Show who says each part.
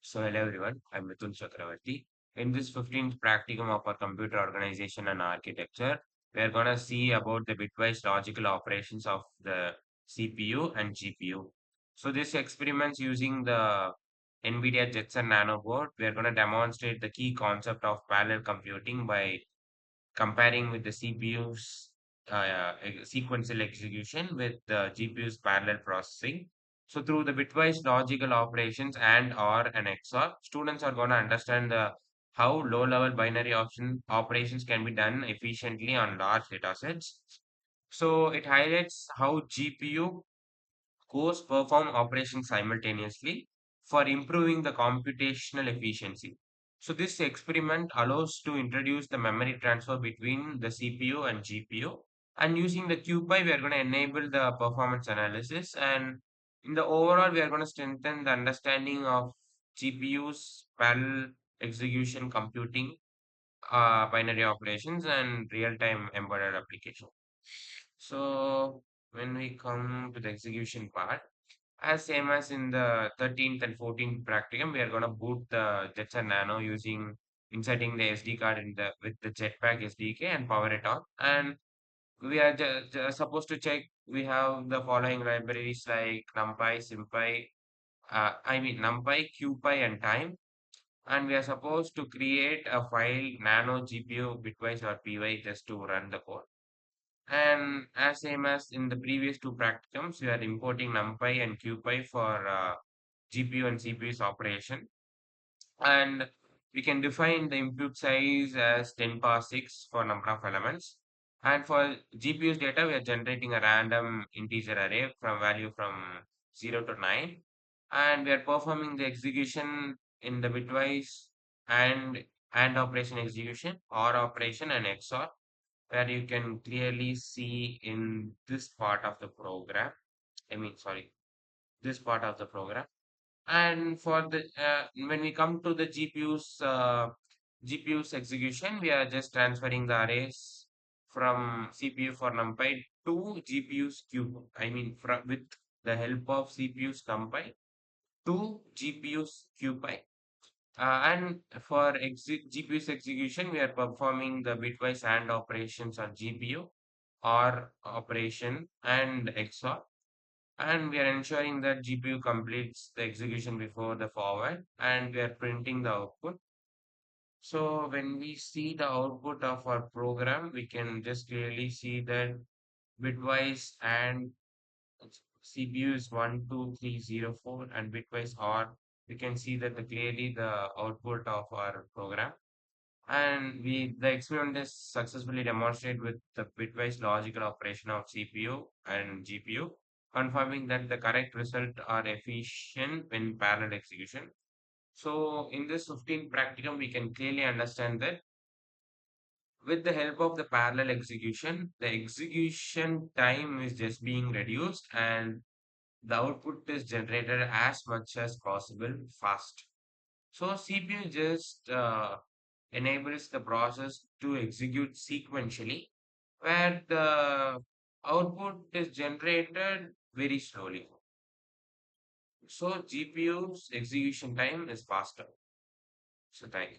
Speaker 1: So hello everyone, I'm Mithun Chakravarti. In this 15th practicum of our computer organization and architecture, we are going to see about the bitwise logical operations of the CPU and GPU. So this experiments using the NVIDIA Jetson Nano board, we are going to demonstrate the key concept of parallel computing by comparing with the CPU's sequential execution with the GPU's parallel processing. So through the bitwise logical operations and OR and XOR, students are going to understand the how low-level binary option operations can be done efficiently on large data sets. So it highlights how GPU cores perform operations simultaneously for improving the computational efficiency. So this experiment allows to introduce the memory transfer between the CPU and GPU. And using the QPy, we are going to enable the performance analysis. And in the overall, we are going to strengthen the understanding of GPU's parallel execution computing, binary operations, and real-time embedded application. So when we come to the execution part, as same as in the 13th and 14th practicum, we are going to boot the Jetson Nano using inserting the SD card in the with the Jetpack SDK and power it on. And we are supposed to check we have the following libraries like NumPy, SymPy, NumPy, QPy, and Time. And we are supposed to create a file nano GPU bitwise or py just to run the code. And as same as in the previous two practicums, we are importing NumPy and QPy for GPU and CPU's operation. And we can define the input size as 10 power 6 for number of elements. And for GPU's data, we are generating a random integer array from value from 0 to 9. And we are performing the execution in the bitwise and operation execution, or operation and XOR, where you can clearly see in this part of the program. Sorry, this part of the program. And for the when we come to the GPU's execution, we are just transferring the arrays from CPU for NumPy to GPU's Q. From with the help of CPU's NumPy to GPU's QPy. And for GPU's execution, we are performing the bitwise AND operations on GPU or operation and XOR. And we are ensuring that GPU completes the execution before the forward, and we are printing the output. So when we see the output of our program, we can just clearly see that bitwise and CPU is 12304 and bitwise OR. We can see that clearly the output of our program. And the experiment is successfully demonstrated with the bitwise logical operation of CPU and GPU, confirming that the correct result are efficient when parallel execution. So in this 15 practicum, we can clearly understand that with the help of the parallel execution, the execution time is just being reduced and the output is generated as much as possible fast. So CPU just enables the process to execute sequentially, where the output is generated very slowly. So GPU's execution time is faster. So thank you.